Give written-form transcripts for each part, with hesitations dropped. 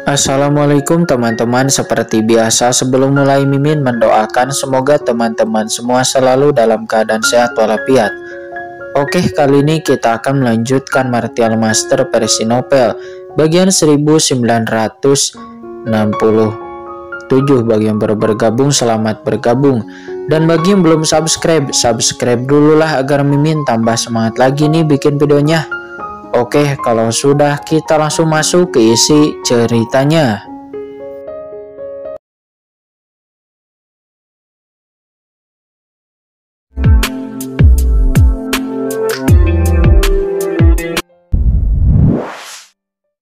Assalamualaikum teman-teman, seperti biasa sebelum mulai Mimin mendoakan semoga teman-teman semua selalu dalam keadaan sehat walafiat. Oke, kali ini kita akan melanjutkan Martial Master versi novel bagian 1967. Bagi yang baru bergabung, selamat bergabung. Dan bagi yang belum subscribe dulu lah agar Mimin tambah semangat lagi nih bikin videonya. Oke, kalau sudah kita langsung masuk ke isi ceritanya.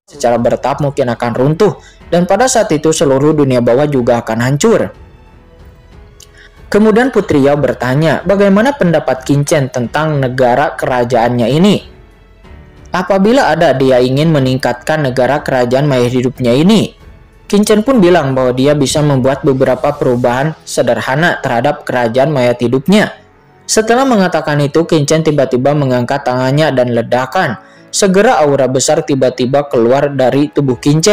Secara bertahap mungkin akan runtuh, dan pada saat itu seluruh dunia bawah juga akan hancur. Kemudian Putri Yao bertanya, bagaimana pendapat Qin tentang negara kerajaannya ini? Apabila ada dia ingin meningkatkan negara kerajaan maya hidupnya ini. Qin pun bilang bahwa dia bisa membuat beberapa perubahan sederhana terhadap kerajaan maya hidupnya. Setelah mengatakan itu, Qin tiba-tiba mengangkat tangannya dan ledakan. Segera aura besar tiba-tiba keluar dari tubuh Qin.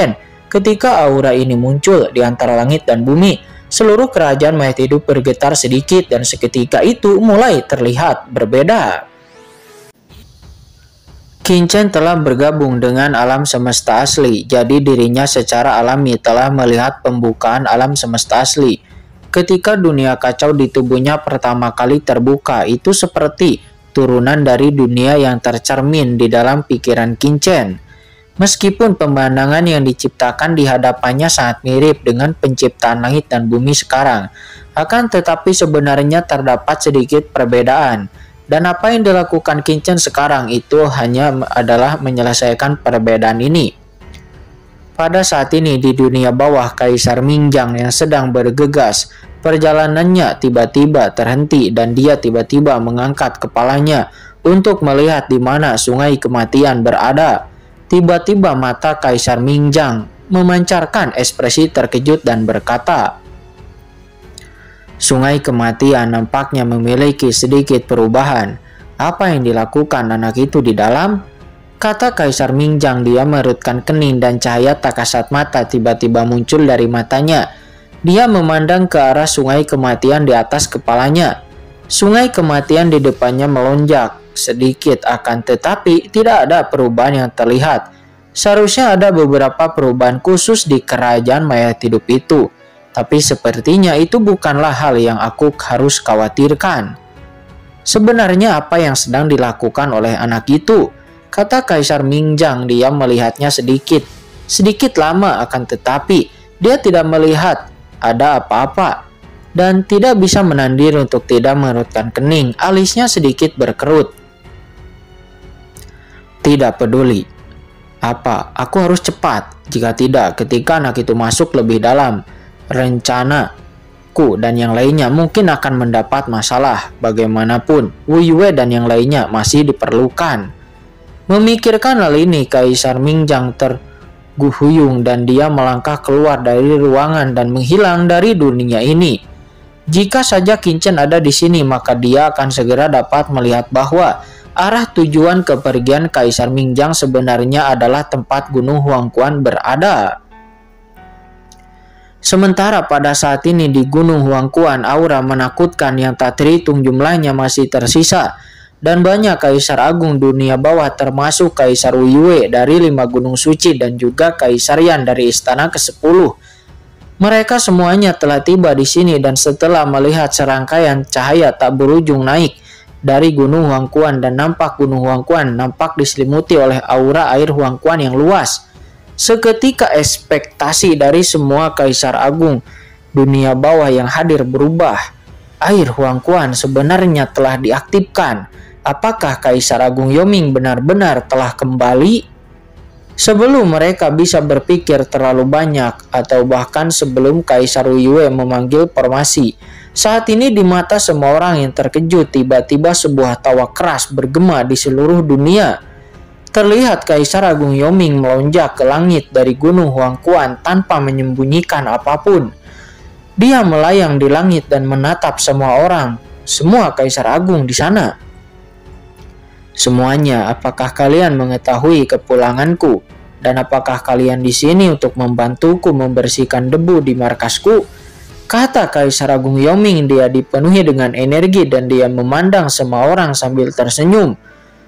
Ketika aura ini muncul di antara langit dan bumi, seluruh kerajaan maya hidup bergetar sedikit dan seketika itu mulai terlihat berbeda. Qin telah bergabung dengan alam semesta asli, jadi dirinya secara alami telah melihat pembukaan alam semesta asli. Ketika dunia kacau di tubuhnya pertama kali terbuka, itu seperti turunan dari dunia yang tercermin di dalam pikiran Qin. Meskipun pemandangan yang diciptakan di hadapannya sangat mirip dengan penciptaan langit dan bumi sekarang, akan tetapi sebenarnya terdapat sedikit perbedaan. Dan apa yang dilakukan Qin sekarang itu hanya adalah menyelesaikan perbedaan ini. Pada saat ini di dunia bawah, Kaisar Mingjang yang sedang bergegas, perjalanannya tiba-tiba terhenti dan dia tiba-tiba mengangkat kepalanya untuk melihat di mana sungai kematian berada. Tiba-tiba mata Kaisar Mingjang memancarkan ekspresi terkejut dan berkata, sungai kematian nampaknya memiliki sedikit perubahan. Apa yang dilakukan anak itu di dalam? Kata Kaisar Mingjang. Dia merutkan kening dan cahaya tak kasat mata tiba-tiba muncul dari matanya. Dia memandang ke arah sungai kematian di atas kepalanya. Sungai kematian di depannya melonjak sedikit, akan tetapi tidak ada perubahan yang terlihat. Seharusnya ada beberapa perubahan khusus di kerajaan maya hidup itu. Tapi sepertinya itu bukanlah hal yang aku harus khawatirkan. Sebenarnya apa yang sedang dilakukan oleh anak itu? Kata Kaisar Mingjang. Dia melihatnya sedikit lama, akan tetapi dia tidak melihat ada apa-apa dan tidak bisa menandir untuk tidak merutkan kening. Alisnya sedikit berkerut. Tidak peduli. Apa? Aku harus cepat. Jika tidak, ketika anak itu masuk lebih dalam, rencanaku dan yang lainnya mungkin akan mendapat masalah. Bagaimanapun, Wu Yue dan yang lainnya masih diperlukan. Memikirkan hal ini, Kaisar Mingjang terguhuyung dan dia melangkah keluar dari ruangan dan menghilang dari dunia ini. Jika saja Qin ada di sini, maka dia akan segera dapat melihat bahwa arah tujuan kepergian Kaisar Mingjang sebenarnya adalah tempat Gunung Huangquan berada. Sementara pada saat ini di Gunung Huangquan, aura menakutkan yang tak terhitung jumlahnya masih tersisa. Dan banyak Kaisar Agung dunia bawah termasuk Kaisar Wu Yue dari 5 gunung suci dan juga Kaisar Yan dari istana ke-10. Mereka semuanya telah tiba di sini dan setelah melihat serangkaian cahaya tak berujung naik dari Gunung Huangquan dan nampak Gunung Huangquan nampak diselimuti oleh aura air Huangquan yang luas. Seketika ekspektasi dari semua Kaisar Agung dunia bawah yang hadir berubah. Air Huangquan sebenarnya telah diaktifkan. Apakah Kaisar Agung Yoming benar-benar telah kembali? Sebelum mereka bisa berpikir terlalu banyak atau bahkan sebelum Kaisar Wu Yue memanggil formasi, saat ini di mata semua orang yang terkejut tiba-tiba sebuah tawa keras bergema di seluruh dunia. Terlihat Kaisar Agung Yoming melonjak ke langit dari Gunung Huangquan tanpa menyembunyikan apapun. Dia melayang di langit dan menatap semua orang, semua Kaisar Agung di sana. Semuanya, apakah kalian mengetahui kepulanganku? Dan apakah kalian di sini untuk membantuku membersihkan debu di markasku?" Kata Kaisar Agung Yoming. Dia dipenuhi dengan energi dan dia memandang semua orang sambil tersenyum.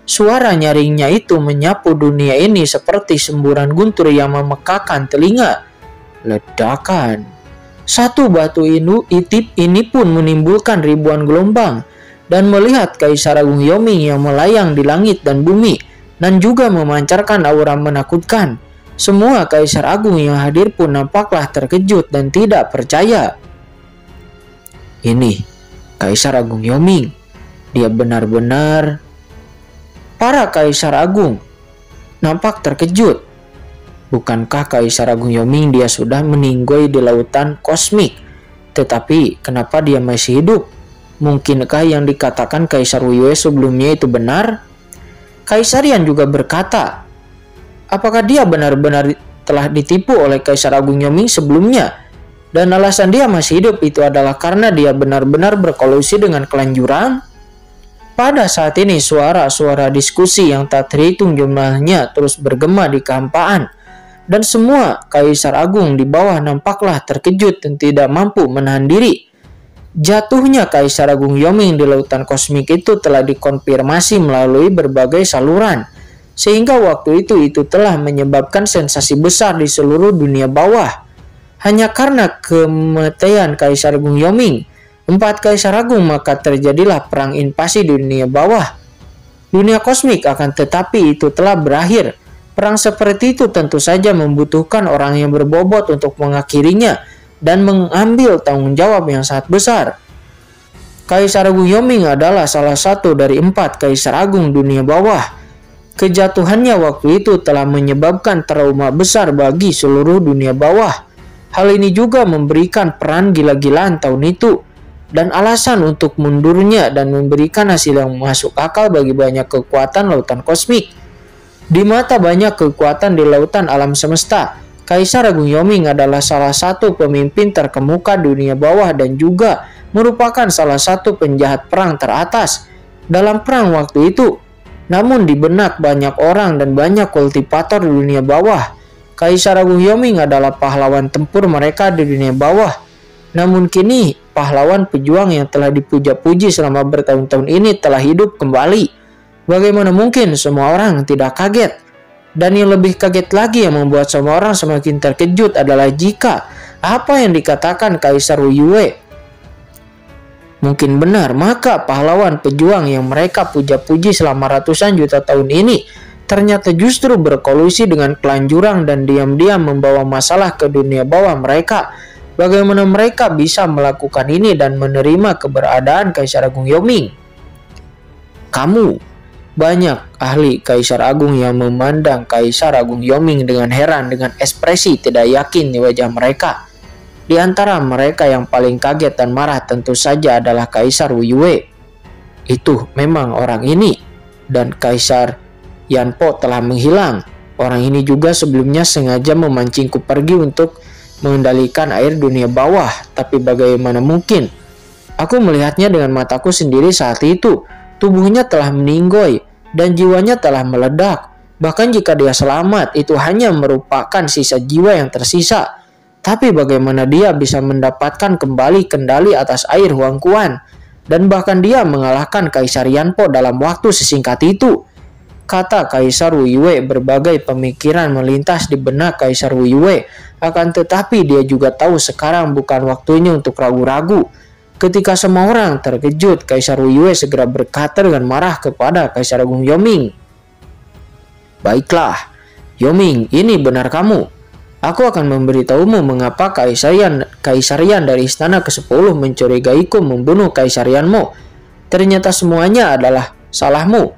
Suara nyaringnya itu menyapu dunia ini seperti semburan guntur yang memekakan telinga. Ledakan. Satu batu ini pun menimbulkan ribuan gelombang. Dan melihat Kaisar Agung Yoming yang melayang di langit dan bumi, dan juga memancarkan aura menakutkan, semua Kaisar Agung yang hadir pun nampaklah terkejut dan tidak percaya. Ini Kaisar Agung Yoming. Dia benar-benar... Para Kaisar Agung nampak terkejut. Bukankah Kaisar Agung Yoming dia sudah meninggoy di lautan kosmik? Tetapi kenapa dia masih hidup? Mungkinkah yang dikatakan Kaisar Wu Yue sebelumnya itu benar? Kaisar Yan juga berkata, apakah dia benar-benar telah ditipu oleh Kaisar Agung Yoming sebelumnya? Dan alasan dia masih hidup itu adalah karena dia benar-benar berkolusi dengan klan Jurang? Pada saat ini suara-suara diskusi yang tak terhitung jumlahnya terus bergema di kehampaan. Dan semua Kaisar Agung di bawah nampaklah terkejut dan tidak mampu menahan diri. Jatuhnya Kaisar Agung Yoming di lautan kosmik itu telah dikonfirmasi melalui berbagai saluran. Sehingga waktu itu telah menyebabkan sensasi besar di seluruh dunia bawah. Hanya karena kematian Kaisar Agung Yoming, 4 Kaisar Agung, maka terjadilah perang invasi di dunia bawah. Dunia kosmik akan tetapi itu telah berakhir. Perang seperti itu tentu saja membutuhkan orang yang berbobot untuk mengakhirinya dan mengambil tanggung jawab yang sangat besar. Kaisar Agung Yoming adalah salah satu dari 4 Kaisar Agung dunia bawah. Kejatuhannya waktu itu telah menyebabkan trauma besar bagi seluruh dunia bawah. Hal ini juga memberikan peran gila-gilaan tahun itu dan alasan untuk mundurnya dan memberikan hasil yang masuk akal bagi banyak kekuatan lautan kosmik. Di mata banyak kekuatan di lautan alam semesta, Kaisar Agung Yoming adalah salah satu pemimpin terkemuka dunia bawah dan juga merupakan salah satu penjahat perang teratas dalam perang waktu itu. Namun di benak banyak orang dan banyak kultivator di dunia bawah, Kaisar Agung Yoming adalah pahlawan tempur mereka di dunia bawah. Namun kini pahlawan pejuang yang telah dipuja-puji selama bertahun-tahun ini telah hidup kembali. Bagaimana mungkin semua orang tidak kaget? Dan yang lebih kaget lagi yang membuat semua orang semakin terkejut adalah jika apa yang dikatakan Kaisar Wu Yue mungkin benar, maka pahlawan pejuang yang mereka puja-puji selama ratusan juta tahun ini ternyata justru berkolusi dengan klan Jurang dan diam-diam membawa masalah ke dunia bawah mereka. Bagaimana mereka bisa melakukan ini dan menerima keberadaan Kaisar Agung Yoming? Banyak ahli Kaisar Agung yang memandang Kaisar Agung Yoming dengan heran dengan ekspresi tidak yakin di wajah mereka. Di antara mereka yang paling kaget dan marah tentu saja adalah Kaisar Wu Yue. Itu memang orang ini. Dan Kaisar Yan Po telah menghilang. Orang ini juga sebelumnya sengaja memancingku pergi untuk mengendalikan air dunia bawah. Tapi bagaimana mungkin? Aku melihatnya dengan mataku sendiri saat itu. Tubuhnya telah meninggoy dan jiwanya telah meledak. Bahkan jika dia selamat, itu hanya merupakan sisa jiwa yang tersisa. Tapi bagaimana dia bisa mendapatkan kembali kendali atas air Huangquan? Dan bahkan dia mengalahkan Kaisar Yan Po dalam waktu sesingkat itu. Kata Kaisar Wu Yue, berbagai pemikiran melintas di benak Kaisar Wu Yue. Akan tetapi dia juga tahu sekarang bukan waktunya untuk ragu-ragu. Ketika semua orang terkejut, Kaisar Wu Yue segera berkata dengan marah kepada Kaisar Agung Yoming. "Baiklah, Yoming, ini benar kamu. Aku akan memberitahumu mengapa Kaisar Yan dari istana ke-10 mencurigaiku membunuh Kaisar Yan Mo. Ternyata semuanya adalah salahmu.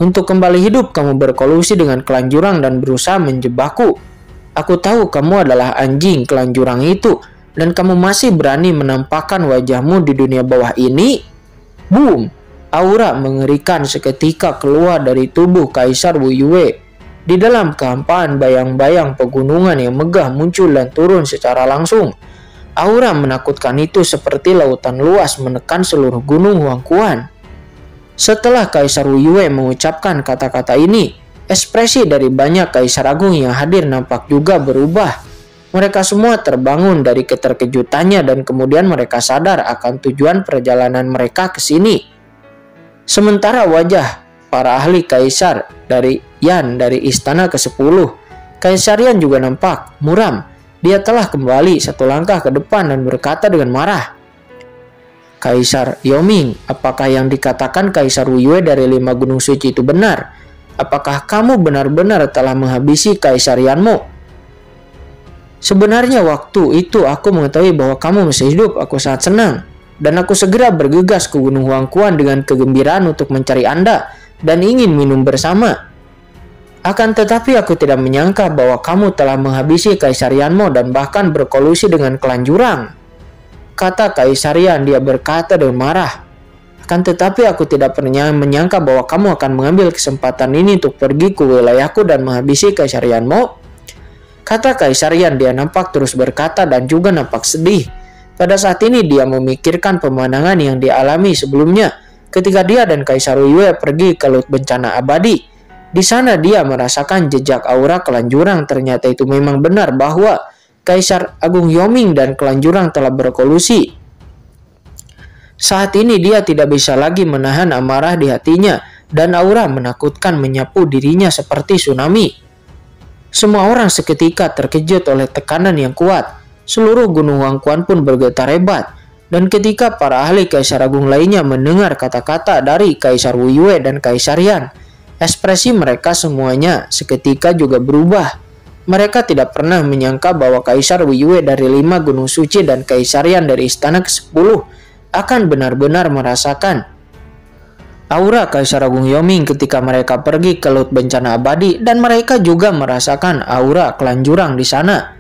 Untuk kembali hidup kamu berkolusi dengan klan Jurang dan berusaha menjebakku. Aku tahu kamu adalah anjing klan Jurang itu. Dan kamu masih berani menampakkan wajahmu di dunia bawah ini?" Boom! Aura mengerikan seketika keluar dari tubuh Kaisar Wu Yue. Di dalam kehampaan bayang-bayang pegunungan yang megah muncul dan turun secara langsung. Aura menakutkan itu seperti lautan luas menekan seluruh gunung Huangquan. Setelah Kaisar Wu Yue mengucapkan kata-kata ini, Ekspresi dari banyak kaisar agung yang hadir nampak juga berubah. Mereka semua terbangun dari keterkejutannya dan kemudian mereka sadar akan tujuan perjalanan mereka ke sini. Sementara wajah para ahli kaisar dari istana ke-10, Kaisar Yan juga nampak muram. Dia telah kembali satu langkah ke depan dan berkata dengan marah, "Kaisar Yoming, apakah yang dikatakan Kaisar Wu Yue dari 5 gunung suci itu benar? Apakah kamu benar-benar telah menghabisi Kaisar Yanmo? Sebenarnya waktu itu aku mengetahui bahwa kamu masih hidup. Aku sangat senang. Dan aku segera bergegas ke Gunung Huangquan dengan kegembiraan untuk mencari Anda dan ingin minum bersama. Akan tetapi aku tidak menyangka bahwa kamu telah menghabisi Kaisar Yanmo dan bahkan berkolusi dengan klan Jurang," kata Kaisar Yan. Dia berkata dengan marah. "Akan tetapi aku tidak pernah menyangka bahwa kamu akan mengambil kesempatan ini untuk pergi ke wilayahku dan menghabisi Kaisar Yanmo," kata Kaisar Yan. Dia nampak terus berkata dan juga nampak sedih. Pada saat ini dia memikirkan pemandangan yang dialami sebelumnya ketika dia dan Kaisar Wu Yue pergi ke Laut Bencana Abadi. Di sana dia merasakan jejak aura klan Jurang. Ternyata itu memang benar bahwa Kaisar Agung Yoming dan klan Jurang telah berkolusi. Saat ini dia tidak bisa lagi menahan amarah di hatinya dan aura menakutkan menyapu dirinya seperti tsunami. Semua orang seketika terkejut oleh tekanan yang kuat. Seluruh Gunung Huangquan pun bergetar hebat. Dan ketika para ahli Kaisar Agung lainnya mendengar kata-kata dari Kaisar Wu Yue dan Kaisar Yan, ekspresi mereka semuanya seketika juga berubah. Mereka tidak pernah menyangka bahwa Kaisar Wu Yue dari 5 gunung suci dan Kaisar Yan dari istana ke-10 akan benar-benar merasakan aura Kaisar Agung Yoming ketika mereka pergi ke Laut Bencana Abadi, dan mereka juga merasakan aura klan Jurang di sana.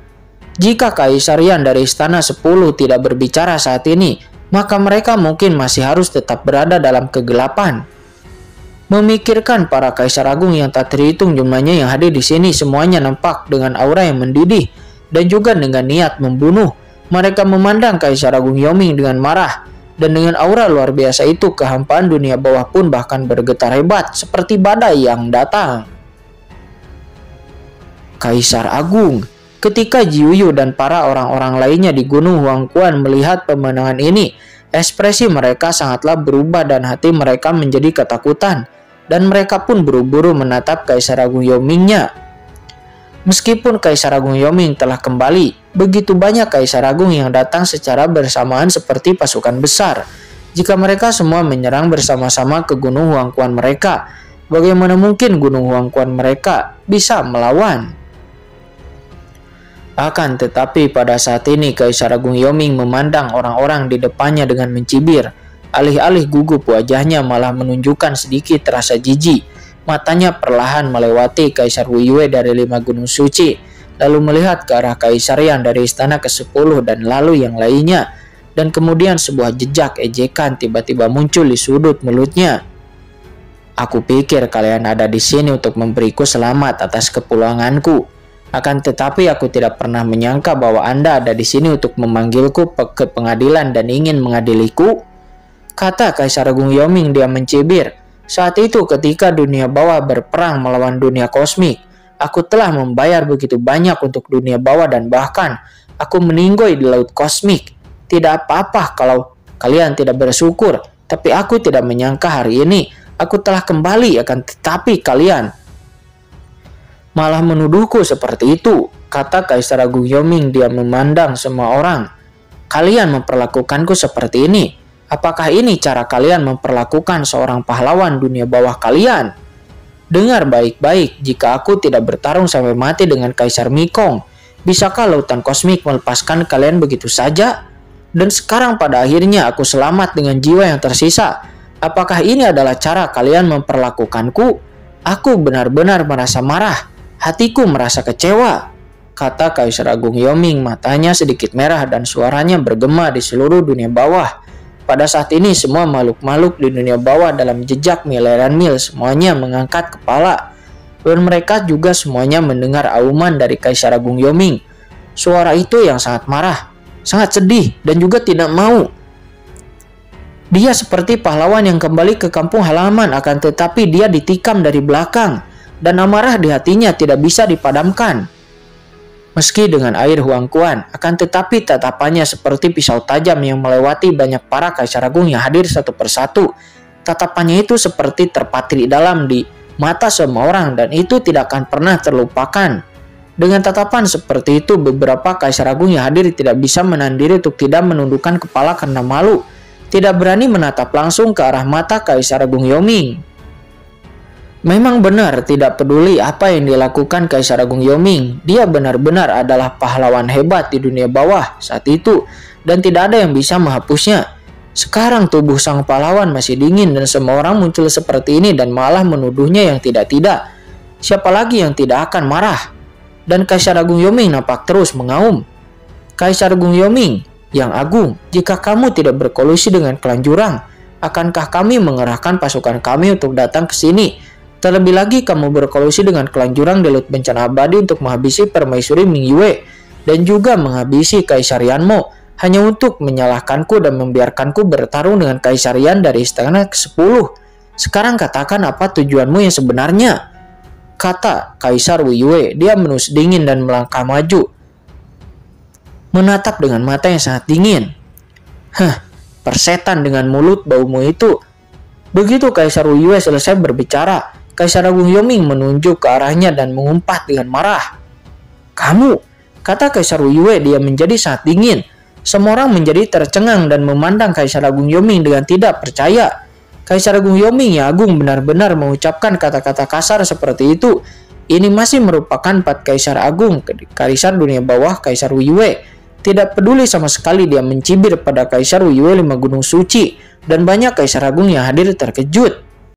Jika Kaisar Yan dari istana 10 tidak berbicara saat ini, maka mereka mungkin masih harus tetap berada dalam kegelapan. Memikirkan para Kaisar Agung yang tak terhitung jumlahnya yang hadir di sini, semuanya nampak dengan aura yang mendidih dan juga dengan niat membunuh. Mereka memandang Kaisar Agung Yoming dengan marah, dan dengan aura luar biasa itu kehampaan dunia bawah pun bahkan bergetar hebat seperti badai yang datang. Kaisar Agung. Ketika Jiuyu dan para orang-orang lainnya di Gunung Huangquan melihat pemandangan ini, ekspresi mereka sangatlah berubah dan hati mereka menjadi ketakutan. Dan mereka pun buru-buru menatap Kaisar Agung Yomingnya. Meskipun Kaisar Agung Yoming telah kembali, begitu banyak Kaisar Agung yang datang secara bersamaan seperti pasukan besar. Jika mereka semua menyerang bersama-sama ke Gunung Huangquan mereka, bagaimana mungkin Gunung Huangquan mereka bisa melawan? Akan tetapi pada saat ini Kaisar Agung Yoming memandang orang-orang di depannya dengan mencibir. Alih-alih gugup, wajahnya malah menunjukkan sedikit rasa jijik. Matanya perlahan melewati Kaisar Wu Yue dari 5 gunung suci, lalu melihat ke arah Kaisar Yan dari istana ke-10 dan lalu yang lainnya. Dan kemudian sebuah jejak ejekan tiba-tiba muncul di sudut mulutnya. "Aku pikir kalian ada di sini untuk memberiku selamat atas kepulanganku. Akan tetapi aku tidak pernah menyangka bahwa Anda ada di sini untuk memanggilku ke pengadilan dan ingin mengadiliku," kata Kaisar Agung Yoming. Dia mencibir. "Saat itu ketika dunia bawah berperang melawan dunia kosmik, aku telah membayar begitu banyak untuk dunia bawah dan bahkan aku meninggoy di laut kosmik. Tidak apa-apa kalau kalian tidak bersyukur, tapi aku tidak menyangka hari ini aku telah kembali, akan tetapi kalian malah menuduhku seperti itu," kata Kaisar Agung Yoming. Dia memandang semua orang. "Kalian memperlakukanku seperti ini. Apakah ini cara kalian memperlakukan seorang pahlawan dunia bawah kalian? Dengar baik-baik, jika aku tidak bertarung sampai mati dengan Kaisar Mikong, bisakah lautan kosmik melepaskan kalian begitu saja? Dan sekarang pada akhirnya aku selamat dengan jiwa yang tersisa. Apakah ini adalah cara kalian memperlakukanku? Aku benar-benar merasa marah. Hatiku merasa kecewa," kata Kaisar Agung Yoming. Matanya sedikit merah dan suaranya bergema di seluruh dunia bawah. Pada saat ini semua makhluk-makhluk di dunia bawah dalam jejak miliaran mil semuanya mengangkat kepala. Dan mereka juga semuanya mendengar auman dari Kaisar Agung Yoming. Suara itu yang sangat marah, sangat sedih, dan juga tidak mau. Dia seperti pahlawan yang kembali ke kampung halaman, akan tetapi dia ditikam dari belakang. dan amarah di hatinya tidak bisa dipadamkan. Meski dengan air Huang Quan, akan tetapi tatapannya seperti pisau tajam yang melewati banyak para kaisar agung yang hadir satu persatu. Tatapannya itu seperti terpatri dalam di mata semua orang dan itu tidak akan pernah terlupakan. Dengan tatapan seperti itu, beberapa kaisar agung yang hadir tidak bisa menahan diri untuk tidak menundukkan kepala karena malu. Tidak berani menatap langsung ke arah mata Kaisar Agung Yaoming. Memang benar, tidak peduli apa yang dilakukan Kaisar Agung Yaoming, dia benar-benar adalah pahlawan hebat di dunia bawah saat itu dan tidak ada yang bisa menghapusnya. Sekarang tubuh sang pahlawan masih dingin dan semua orang muncul seperti ini dan malah menuduhnya yang tidak-tidak. Siapa lagi yang tidak akan marah? Dan Kaisar Agung Yaoming nampak terus mengaum. Kaisar Agung Yaoming, yang agung, jika kamu tidak berkolusi dengan klan jurang, akankah kami mengerahkan pasukan kami untuk datang ke sini? Terlebih lagi kamu berkolusi dengan klan jurang di Laut Bencana Abadi untuk menghabisi permaisuri Ming Yue dan juga menghabisi Kaisar Yanmo hanya untuk menyalahkanku dan membiarkanku bertarung dengan Kaisar Yan dari istana ke-10. Sekarang katakan apa tujuanmu yang sebenarnya? Kata Kaisar Wu Yue. Dia menus dingin dan melangkah maju, menatap dengan mata yang sangat dingin. Persetan dengan mulut baumu itu. Begitu Kaisar Wu Yue selesai berbicara, Kaisar Agung Yaoming menunjuk ke arahnya dan mengumpat dengan marah. Kamu, kata Kaisar Wu Yue, dia menjadi sangat dingin. Semua orang menjadi tercengang dan memandang Kaisar Agung Yaoming dengan tidak percaya. Kaisar Agung Yaoming yang agung benar-benar mengucapkan kata-kata kasar seperti itu. Ini masih merupakan 4 Kaisar Agung, Kaisar dunia bawah Kaisar Wu Yue. Tidak peduli sama sekali dia mencibir pada Kaisar Wu Yue 5 gunung suci dan banyak Kaisar Agung yang hadir terkejut.